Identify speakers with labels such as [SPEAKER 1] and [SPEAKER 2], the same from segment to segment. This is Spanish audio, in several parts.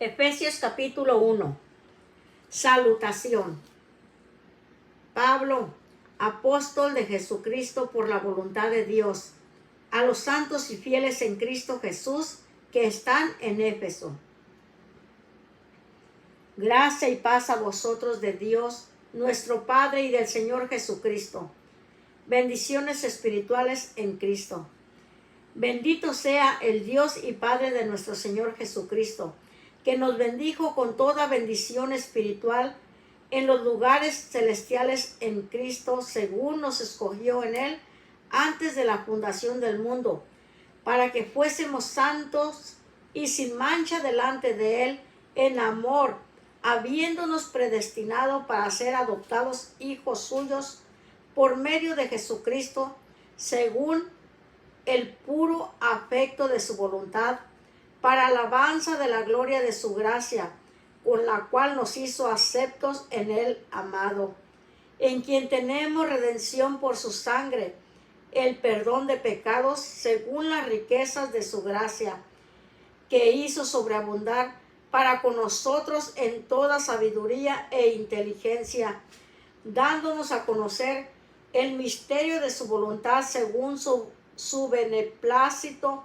[SPEAKER 1] Efesios capítulo 1. Salutación. Pablo, apóstol de Jesucristo por la voluntad de Dios, a los santos y fieles en Cristo Jesús que están en Éfeso. Gracia y paz a vosotros de Dios, nuestro Padre, y del Señor Jesucristo. Bendiciones espirituales en Cristo. Bendito sea el Dios y Padre de nuestro Señor Jesucristo, que nos bendijo con toda bendición espiritual en los lugares celestiales en Cristo, según nos escogió en Él antes de la fundación del mundo, para que fuésemos santos y sin mancha delante de Él en amor, habiéndonos predestinado para ser adoptados hijos suyos por medio de Jesucristo, según el puro afecto de su voluntad, para alabanza de la gloria de su gracia, con la cual nos hizo aceptos en el amado, en quien tenemos redención por su sangre, el perdón de pecados según las riquezas de su gracia, que hizo sobreabundar para con nosotros en toda sabiduría e inteligencia, dándonos a conocer el misterio de su voluntad según su beneplácito,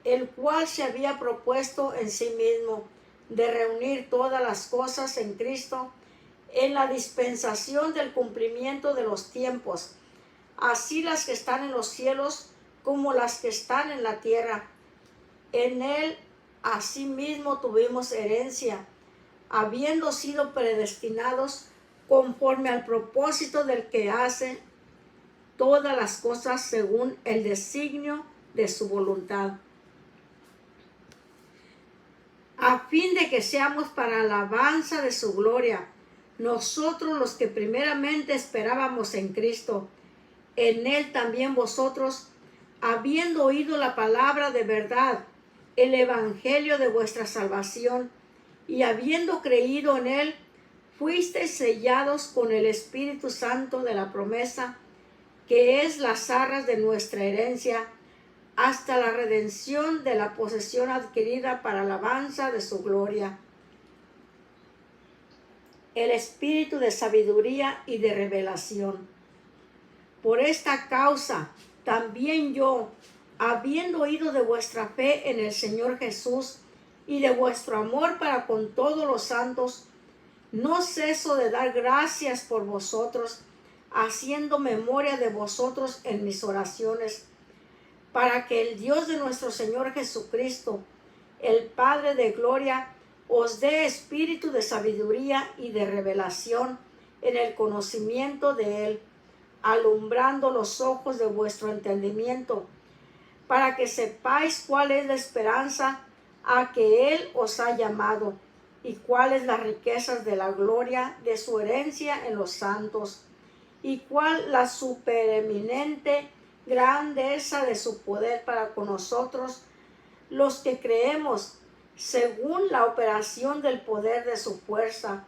[SPEAKER 1] el cual se había propuesto en sí mismo, de reunir todas las cosas en Cristo, en la dispensación del cumplimiento de los tiempos, así las que están en los cielos como las que están en la tierra. En Él asimismo tuvimos herencia, habiendo sido predestinados conforme al propósito del que hace todas las cosas según el designio de su voluntad, a fin de que seamos para alabanza de su gloria, nosotros los que primeramente esperábamos en Cristo. En Él también vosotros, habiendo oído la palabra de verdad, el evangelio de vuestra salvación, y habiendo creído en Él, fuisteis sellados con el Espíritu Santo de la promesa, que es las arras de nuestra herencia, hasta la redención de la posesión adquirida para alabanza de su gloria. El espíritu de sabiduría y de revelación. Por esta causa, también yo, habiendo oído de vuestra fe en el Señor Jesús y de vuestro amor para con todos los santos, no ceso de dar gracias por vosotros, haciendo memoria de vosotros en mis oraciones, para que el Dios de nuestro Señor Jesucristo, el Padre de gloria, os dé espíritu de sabiduría y de revelación en el conocimiento de Él, alumbrando los ojos de vuestro entendimiento, para que sepáis cuál es la esperanza a que Él os ha llamado, y cuáles las riquezas de la gloria de su herencia en los santos, y cuál la supereminente grandeza de su poder para con nosotros, los que creemos, según la operación del poder de su fuerza,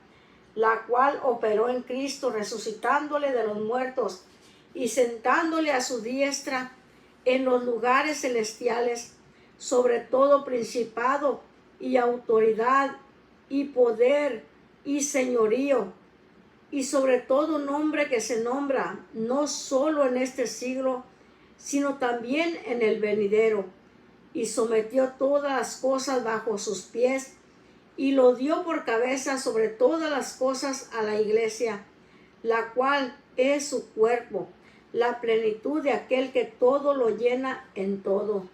[SPEAKER 1] la cual operó en Cristo, resucitándole de los muertos y sentándole a su diestra en los lugares celestiales, sobre todo principado y autoridad y poder y señorío, y sobre todo nombre que se nombra, no solo en este siglo, sino también en el venidero, y sometió todas las cosas bajo sus pies, y lo dio por cabeza sobre todas las cosas a la iglesia, la cual es su cuerpo, la plenitud de aquel que todo lo llena en todo.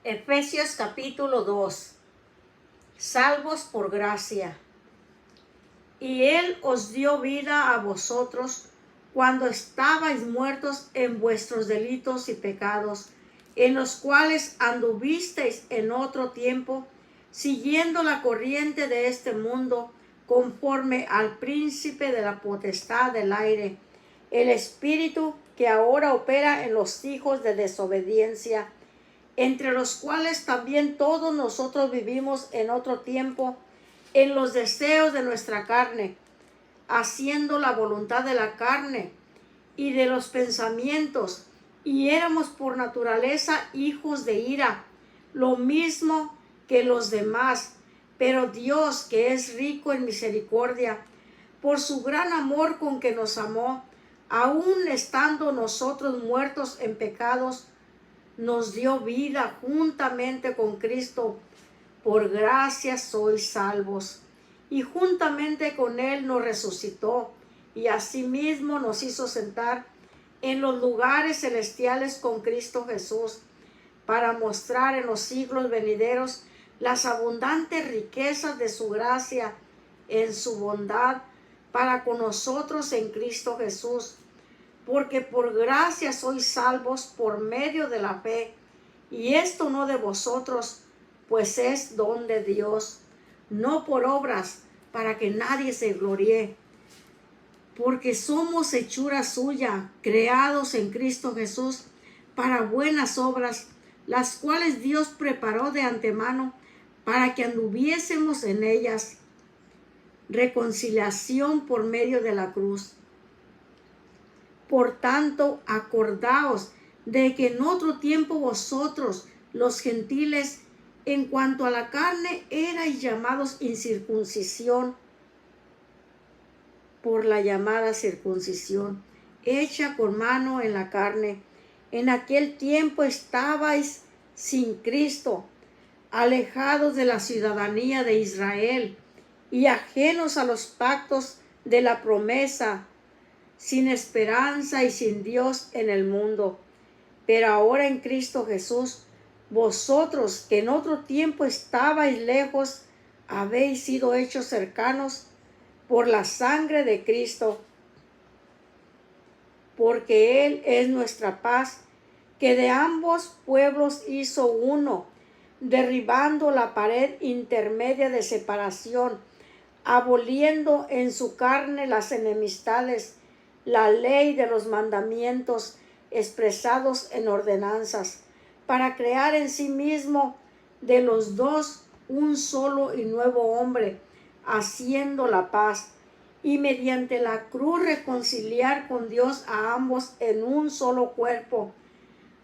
[SPEAKER 1] Efesios capítulo 2. Salvos por gracia. Y Él os dio vida a vosotros cuando estabais muertos en vuestros delitos y pecados, en los cuales anduvisteis en otro tiempo, siguiendo la corriente de este mundo, conforme al príncipe de la potestad del aire, el espíritu que ahora opera en los hijos de desobediencia, entre los cuales también todos nosotros vivimos en otro tiempo, en los deseos de nuestra carne, haciendo la voluntad de la carne y de los pensamientos, y éramos por naturaleza hijos de ira, lo mismo que los demás, pero Dios, que es rico en misericordia, por su gran amor con que nos amó, aun estando nosotros muertos en pecados, nos dio vida juntamente con Cristo. Por gracia sois salvos. Y juntamente con Él nos resucitó, y asimismo nos hizo sentar en los lugares celestiales con Cristo Jesús, para mostrar en los siglos venideros las abundantes riquezas de su gracia en su bondad para con nosotros en Cristo Jesús. Porque por gracia sois salvos por medio de la fe, y esto no de vosotros, pues es don de Dios, no por obras, para que nadie se gloríe. Porque somos hechura suya, creados en Cristo Jesús, para buenas obras, las cuales Dios preparó de antemano para que anduviésemos en ellas. Reconciliación por medio de la cruz. Por tanto, acordaos de que en otro tiempo vosotros, los gentiles, en cuanto a la carne, erais llamados incircuncisión por la llamada circuncisión, hecha con mano en la carne. En aquel tiempo estabais sin Cristo, alejados de la ciudadanía de Israel y ajenos a los pactos de la promesa, sin esperanza y sin Dios en el mundo. Pero ahora en Cristo Jesús, vosotros que en otro tiempo estabais lejos, habéis sido hechos cercanos por la sangre de Cristo, porque Él es nuestra paz, que de ambos pueblos hizo uno, derribando la pared intermedia de separación, aboliendo en su carne las enemistades, la ley de los mandamientos expresados en ordenanzas, para crear en sí mismo de los dos un solo y nuevo hombre, haciendo la paz, y mediante la cruz reconciliar con Dios a ambos en un solo cuerpo,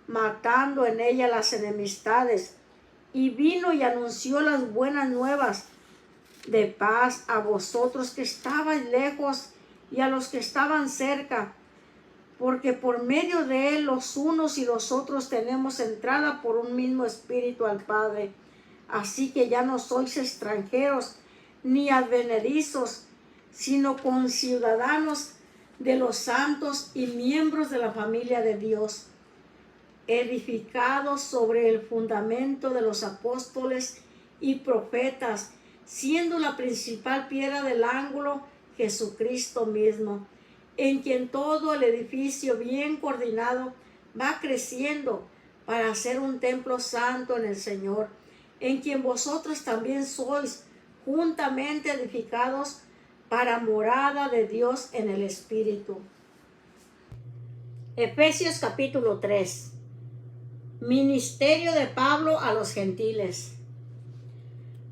[SPEAKER 1] matando en ella las enemistades. Y vino y anunció las buenas nuevas de paz a vosotros que estabais lejos y a los que estaban cerca, porque por medio de Él los unos y los otros tenemos entrada por un mismo Espíritu al Padre. Así que ya no sois extranjeros ni advenedizos, sino conciudadanos de los santos y miembros de la familia de Dios, edificados sobre el fundamento de los apóstoles y profetas, siendo la principal piedra del ángulo Jesucristo mismo, en quien todo el edificio bien coordinado va creciendo para hacer un templo santo en el Señor, en quien vosotros también sois juntamente edificados para morada de Dios en el Espíritu. Efesios capítulo 3. Ministerio de Pablo a los gentiles.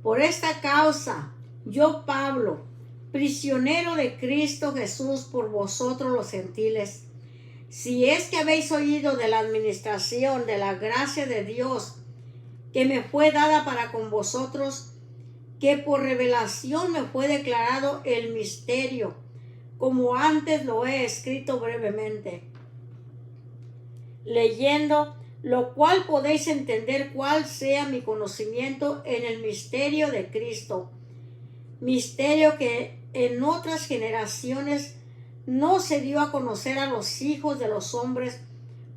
[SPEAKER 1] Por esta causa, yo Pablo, prisionero de Cristo Jesús por vosotros los gentiles, si es que habéis oído de la administración de la gracia de Dios que me fue dada para con vosotros, que por revelación me fue declarado el misterio, como antes lo he escrito brevemente, leyendo, lo cual podéis entender cuál sea mi conocimiento en el misterio de Cristo, misterio que en otras generaciones no se dio a conocer a los hijos de los hombres,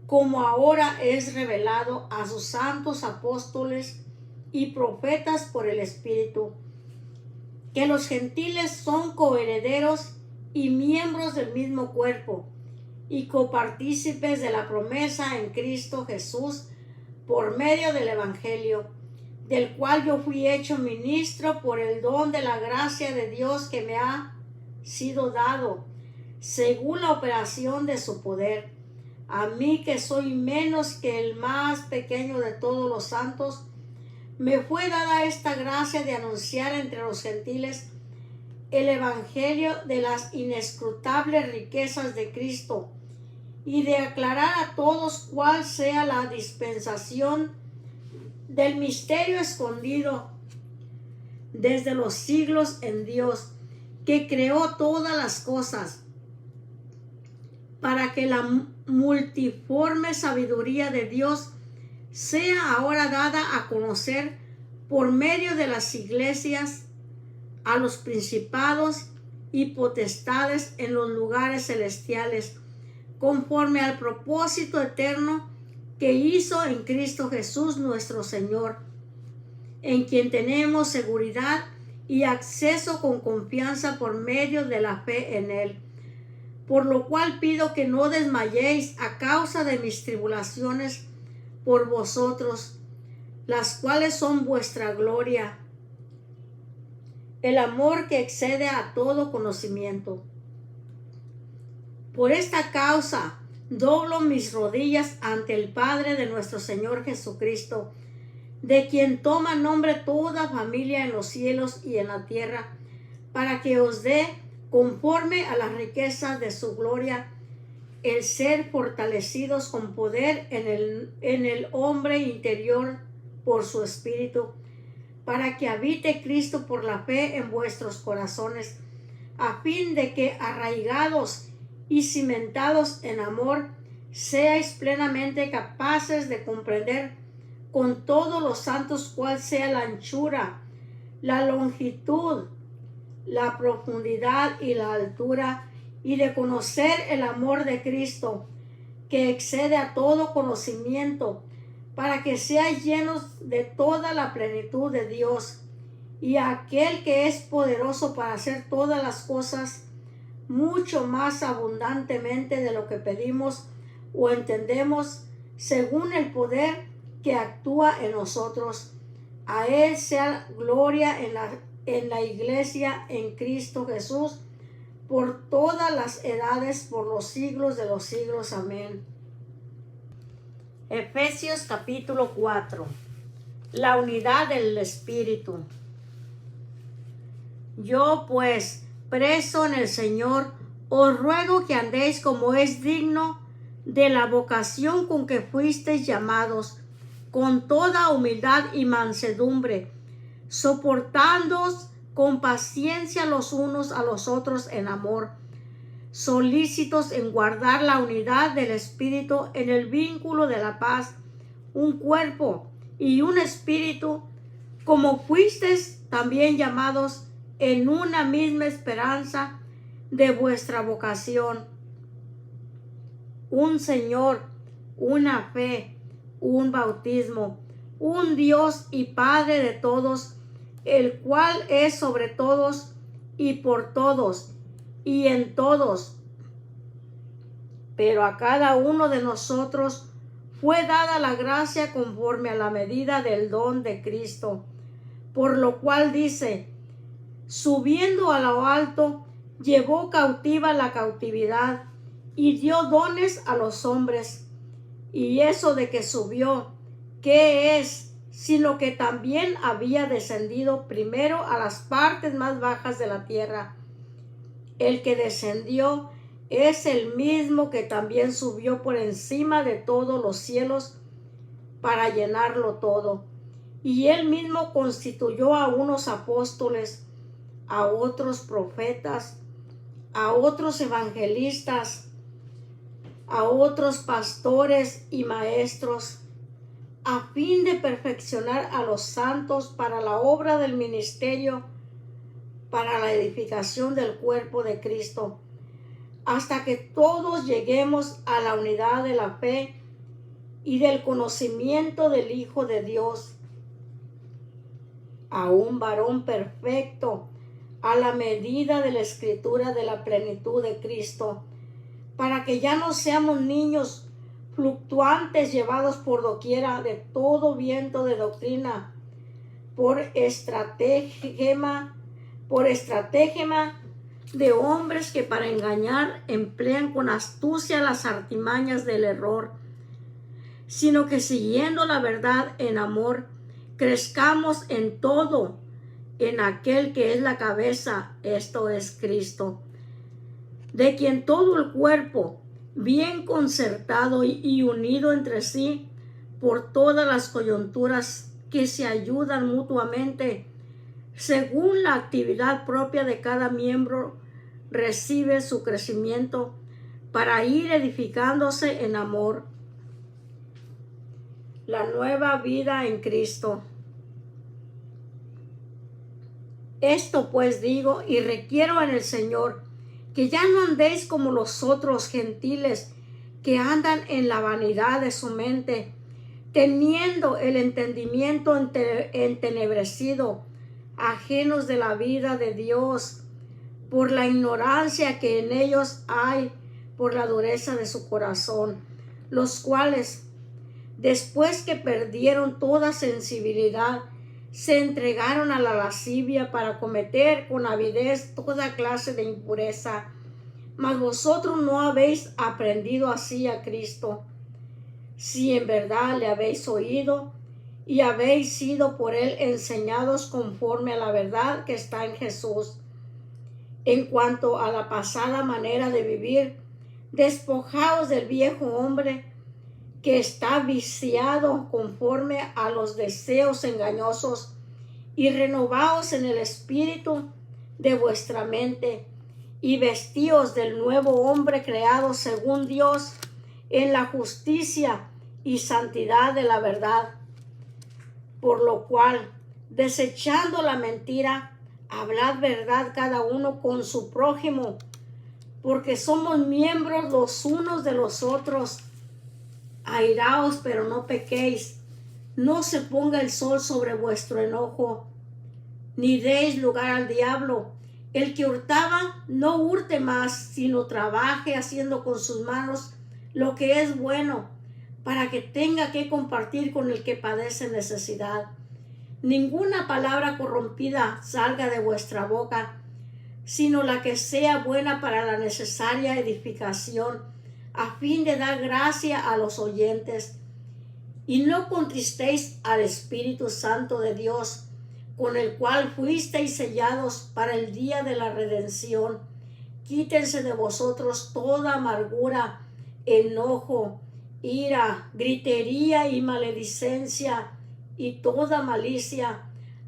[SPEAKER 1] como ahora es revelado a sus santos apóstoles y profetas por el Espíritu, que los gentiles son coherederos y miembros del mismo cuerpo, y copartícipes de la promesa en Cristo Jesús por medio del Evangelio, del cual yo fui hecho ministro por el don de la gracia de Dios que me ha sido dado, según la operación de su poder. A mí, que soy menos que el más pequeño de todos los santos, me fue dada esta gracia de anunciar entre los gentiles el Evangelio de las inescrutables riquezas de Cristo, y de aclarar a todos cuál sea la dispensación del misterio escondido desde los siglos en Dios, que creó todas las cosas, para que la multiforme sabiduría de Dios sea ahora dada a conocer por medio de las iglesias a los principados y potestades en los lugares celestiales, conforme al propósito eterno que hizo en Cristo Jesús nuestro Señor, en quien tenemos seguridad y acceso con confianza por medio de la fe en Él. Por lo cual pido que no desmayéis a causa de mis tribulaciones por vosotros, las cuales son vuestra gloria, el amor que excede a todo conocimiento. Por esta causa doblo mis rodillas ante el Padre de nuestro Señor Jesucristo, de quien toma nombre toda familia en los cielos y en la tierra, para que os dé, conforme a las riquezas de su gloria, el ser fortalecidos con poder en el hombre interior por su Espíritu, para que habite Cristo por la fe en vuestros corazones, a fin de que, arraigados y cimentados en amor, seáis plenamente capaces de comprender con todos los santos cuál sea la anchura, la longitud, la profundidad y la altura, y de conocer el amor de Cristo, que excede a todo conocimiento, para que seáis llenos de toda la plenitud de Dios. Y aquel que es poderoso para hacer todas las cosas mucho más abundantemente de lo que pedimos o entendemos, según el poder que actúa en nosotros. A Él sea gloria en la iglesia en Cristo Jesús por todas las edades, por los siglos de los siglos. Amén. Efesios capítulo 4. La unidad del Espíritu. Yo pues, preso en el Señor, os ruego que andéis como es digno de la vocación con que fuisteis llamados, con toda humildad y mansedumbre, soportándoos con paciencia los unos a los otros en amor, solícitos en guardar la unidad del Espíritu en el vínculo de la paz, un cuerpo y un espíritu, como fuisteis también llamados en una misma esperanza de vuestra vocación. Un Señor, una fe, un bautismo, un Dios y Padre de todos, el cual es sobre todos y por todos y en todos. Pero a cada uno de nosotros fue dada la gracia conforme a la medida del don de Cristo, por lo cual dice: subiendo a lo alto, llevó cautiva la cautividad y dio dones a los hombres. Y eso de que subió, ¿qué es? Sino que también había descendido primero a las partes más bajas de la tierra. El que descendió es el mismo que también subió por encima de todos los cielos para llenarlo todo. Y él mismo constituyó a unos apóstoles, a otros profetas, a otros evangelistas, a otros pastores y maestros, a fin de perfeccionar a los santos para la obra del ministerio, para la edificación del cuerpo de Cristo, hasta que todos lleguemos a la unidad de la fe y del conocimiento del Hijo de Dios, a un varón perfecto, a la medida de la escritura de la plenitud de Cristo, para que ya no seamos niños fluctuantes llevados por doquiera de todo viento de doctrina, por estratagema de hombres que para engañar emplean con astucia las artimañas del error, sino que siguiendo la verdad en amor, crezcamos en todo en aquel que es la cabeza, esto es Cristo, de quien todo el cuerpo, bien concertado y unido entre sí por todas las coyunturas que se ayudan mutuamente según la actividad propia de cada miembro recibe su crecimiento para ir edificándose en amor. La nueva vida en Cristo. Esto pues digo y requiero en el Señor, que ya no andéis como los otros gentiles que andan en la vanidad de su mente, teniendo el entendimiento entenebrecido, ajenos de la vida de Dios, por la ignorancia que en ellos hay, por la dureza de su corazón, los cuales, después que perdieron toda sensibilidad, se entregaron a la lascivia para cometer con avidez toda clase de impureza. Mas vosotros no habéis aprendido así a Cristo, si en verdad le habéis oído y habéis sido por él enseñados conforme a la verdad que está en Jesús. En cuanto a la pasada manera de vivir, despojaos del viejo hombre que está viciado conforme a los deseos engañosos, y renovaos en el espíritu de vuestra mente, y vestíos del nuevo hombre creado según Dios en la justicia y santidad de la verdad. Por lo cual, desechando la mentira, hablad verdad cada uno con su prójimo, porque somos miembros los unos de los otros. Airaos, pero no pequéis. No se ponga el sol sobre vuestro enojo, ni deis lugar al diablo. El que hurtaba, no hurte más, sino trabaje haciendo con sus manos lo que es bueno, para que tenga que compartir con el que padece necesidad. Ninguna palabra corrompida salga de vuestra boca, sino la que sea buena para la necesaria edificación, a fin de dar gracia a los oyentes. Y no contristéis al Espíritu Santo de Dios, con el cual fuisteis sellados para el día de la redención. Quítense de vosotros toda amargura, enojo, ira, gritería y maledicencia, y toda malicia.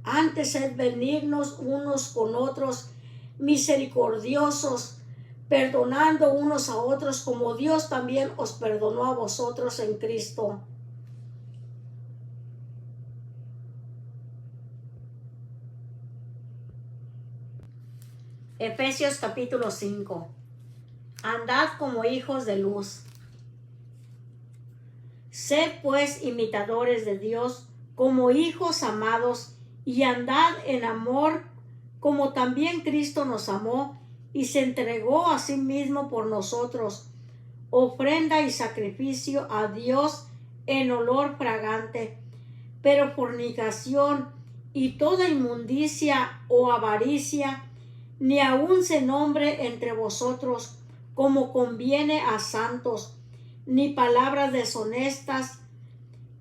[SPEAKER 1] Antes sed benignos unos con otros, misericordiosos, perdonando unos a otros, como Dios también os perdonó a vosotros en Cristo. Efesios capítulo 5. Andad como hijos de luz. Sed pues imitadores de Dios como hijos amados, y andad en amor, como también Cristo nos amó y se entregó a sí mismo por nosotros, ofrenda y sacrificio a Dios en olor fragante. Pero fornicación y toda inmundicia o avaricia, ni aun se nombre entre vosotros como conviene a santos, ni palabras deshonestas,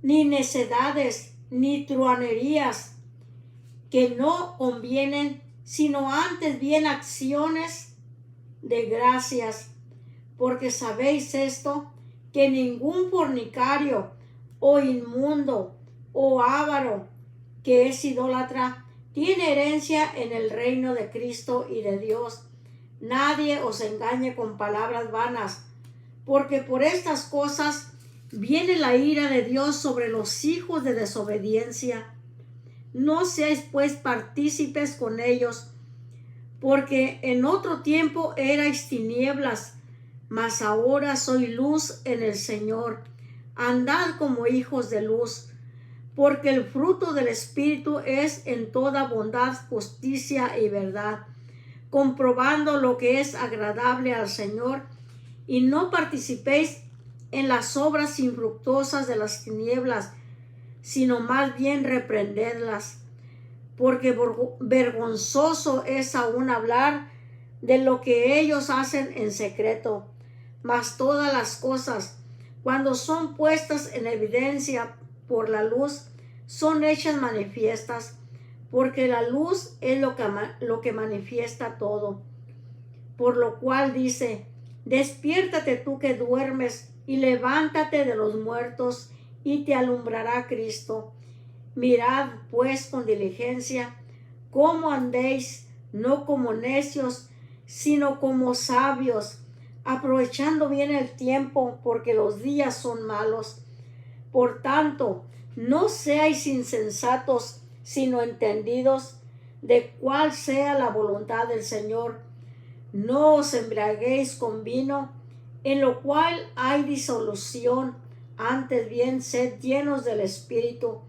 [SPEAKER 1] ni necedades, ni truanerías, que no convienen, sino antes bien acciones de gracias. Porque sabéis esto, que ningún fornicario, o inmundo, o avaro, que es idólatra, tiene herencia en el reino de Cristo y de Dios. Nadie os engañe con palabras vanas, porque por estas cosas viene la ira de Dios sobre los hijos de desobediencia. No seáis pues partícipes con ellos, porque en otro tiempo erais tinieblas, mas ahora soy luz en el Señor. Andad como hijos de luz, porque el fruto del Espíritu es en toda bondad, justicia y verdad, comprobando lo que es agradable al Señor, y no participéis en las obras infructuosas de las tinieblas, sino más bien reprendedlas, porque vergonzoso es aún hablar de lo que ellos hacen en secreto. Mas todas las cosas, cuando son puestas en evidencia por la luz, son hechas manifiestas, porque la luz es lo que manifiesta todo. Por lo cual dice: despiértate tú que duermes, y levántate de los muertos, y te alumbrará Cristo. Mirad pues con diligencia cómo andéis, no como necios, sino como sabios, aprovechando bien el tiempo, porque los días son malos. Por tanto, no seáis insensatos, sino entendidos de cuál sea la voluntad del Señor. No os embriaguéis con vino, en lo cual hay disolución, antes bien sed llenos del Espíritu,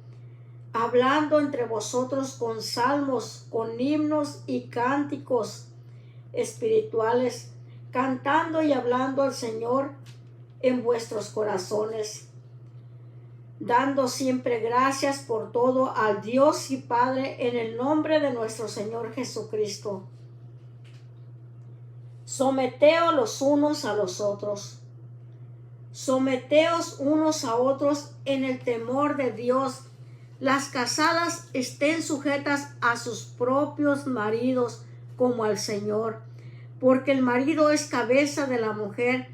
[SPEAKER 1] hablando entre vosotros con salmos, con himnos y cánticos espirituales, cantando y hablando al Señor en vuestros corazones, dando siempre gracias por todo al Dios y Padre en el nombre de nuestro Señor Jesucristo. Someteos los unos a los otros. Someteos unos a otros en el temor de Dios. Las casadas estén sujetas a sus propios maridos como al Señor, porque el marido es cabeza de la mujer,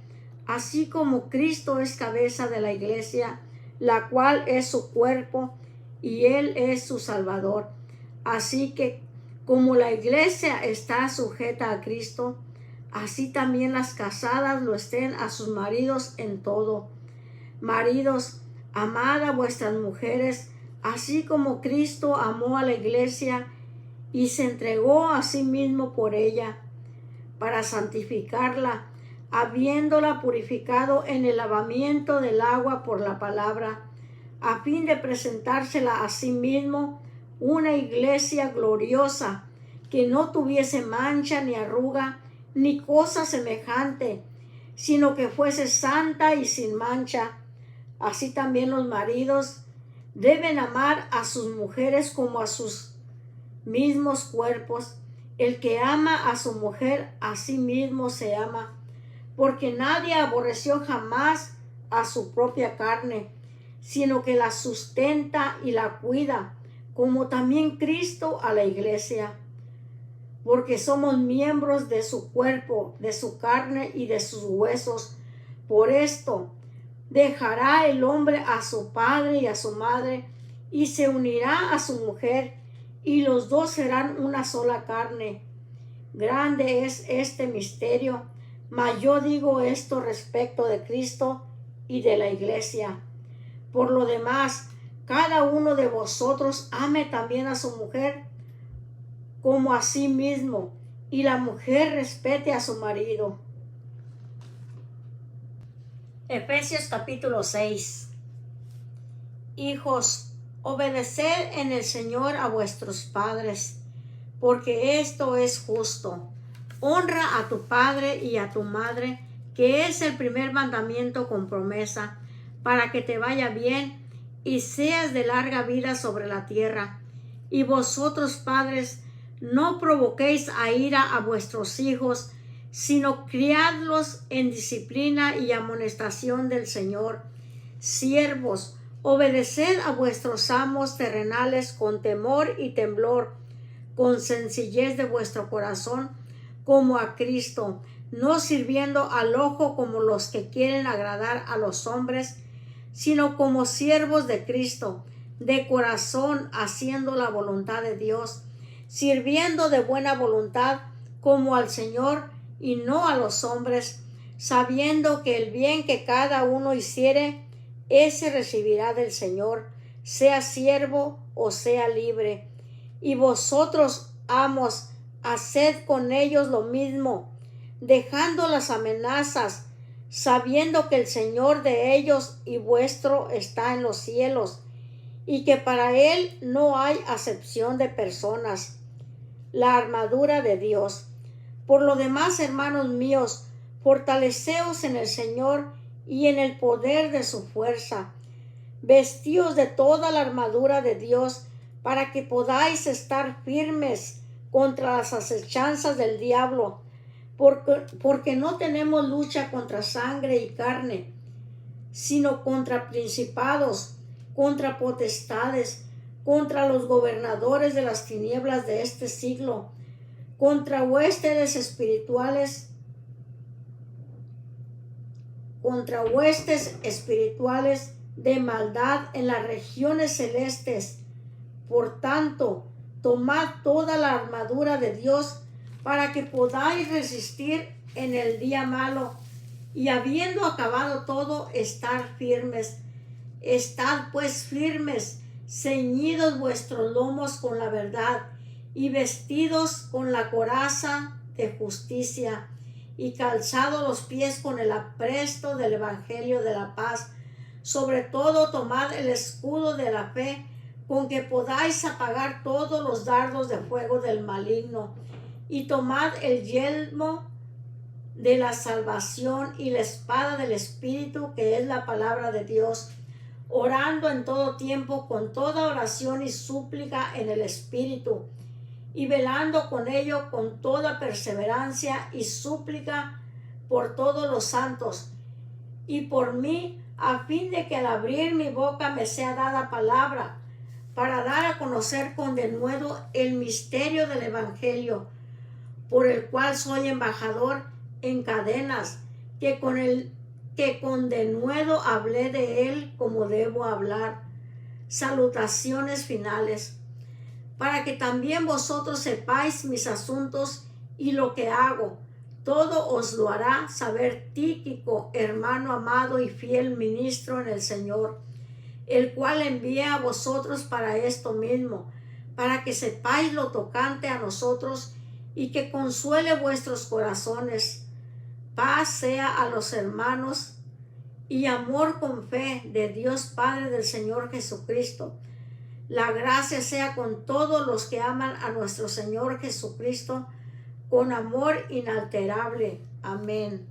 [SPEAKER 1] así como Cristo es cabeza de la iglesia, la cual es su cuerpo, y Él es su Salvador. Así que, como la iglesia está sujeta a Cristo, así también las casadas lo estén a sus maridos en todo. Maridos, amad a vuestras mujeres, así como Cristo amó a la iglesia y se entregó a sí mismo por ella, para santificarla, habiéndola purificado en el lavamiento del agua por la palabra, a fin de presentársela a sí mismo una iglesia gloriosa, que no tuviese mancha ni arruga, ni cosa semejante, sino que fuese santa y sin mancha. Así también los maridos deben amar a sus mujeres como a sus mismos cuerpos. El que ama a su mujer, a sí mismo se ama, porque nadie aborreció jamás a su propia carne, sino que la sustenta y la cuida, como también Cristo a la iglesia, porque somos miembros de su cuerpo, de su carne y de sus huesos. Por esto dejará el hombre a su padre y a su madre, y se unirá a su mujer, y los dos serán una sola carne. Grande es este misterio, mas yo digo esto respecto de Cristo y de la iglesia. Por lo demás, cada uno de vosotros ame también a su mujer como a sí mismo, y la mujer respete a su marido. Efesios capítulo 6. Hijos, obedeced en el Señor a vuestros padres, porque esto es justo. Honra a tu padre y a tu madre, que es el primer mandamiento con promesa, para que te vaya bien y seas de larga vida sobre la tierra. Y vosotros, padres, no provoquéis a ira a vuestros hijos, sino criadlos en disciplina y amonestación del Señor. Siervos, obedeced a vuestros amos terrenales con temor y temblor, con sencillez de vuestro corazón, como a Cristo, no sirviendo al ojo como los que quieren agradar a los hombres, sino como siervos de Cristo, de corazón, haciendo la voluntad de Dios, sirviendo de buena voluntad como al Señor y no a los hombres, sabiendo que el bien que cada uno hiciere, ese recibirá del Señor, sea siervo o sea libre. Y vosotros, amos, haced con ellos lo mismo, dejando las amenazas, sabiendo que el Señor de ellos y vuestro está en los cielos, y que para Él no hay acepción de personas. La armadura de Dios. Por lo demás, hermanos míos, fortaleceos en el Señor y en el poder de su fuerza. Vestíos de toda la armadura de Dios, para que podáis estar firmes contra las acechanzas del diablo, porque no tenemos lucha contra sangre y carne, sino contra principados, contra potestades, contra los gobernadores de las tinieblas de este siglo, contra huestes espirituales de maldad en las regiones celestes. Por tanto, tomad toda la armadura de Dios para que podáis resistir en el día malo, y habiendo acabado todo, estar firmes. Estad pues firmes, ceñidos vuestros lomos con la verdad, y vestidos con la coraza de justicia, y calzados los pies con el apresto del evangelio de la paz. Sobre todo tomad el escudo de la fe, con que podáis apagar todos los dardos de fuego del maligno, y tomad el yelmo de la salvación y la espada del Espíritu, que es la palabra de Dios, orando en todo tiempo con toda oración y súplica en el Espíritu, y velando con ello con toda perseverancia y súplica por todos los santos, y por mí, a fin de que al abrir mi boca me sea dada palabra, para dar a conocer con denuedo el misterio del Evangelio, por el cual soy embajador en cadenas, que con denuedo hablé de él como debo hablar. Salutaciones finales, para que también vosotros sepáis mis asuntos y lo que hago. Todo os lo hará saber Tíquico, hermano amado y fiel ministro en el Señor, el cual envié a vosotros para esto mismo, para que sepáis lo tocante a nosotros y que consuele vuestros corazones. Paz sea a los hermanos y amor con fe de Dios Padre del Señor Jesucristo. La gracia sea con todos los que aman a nuestro Señor Jesucristo con amor inalterable. Amén.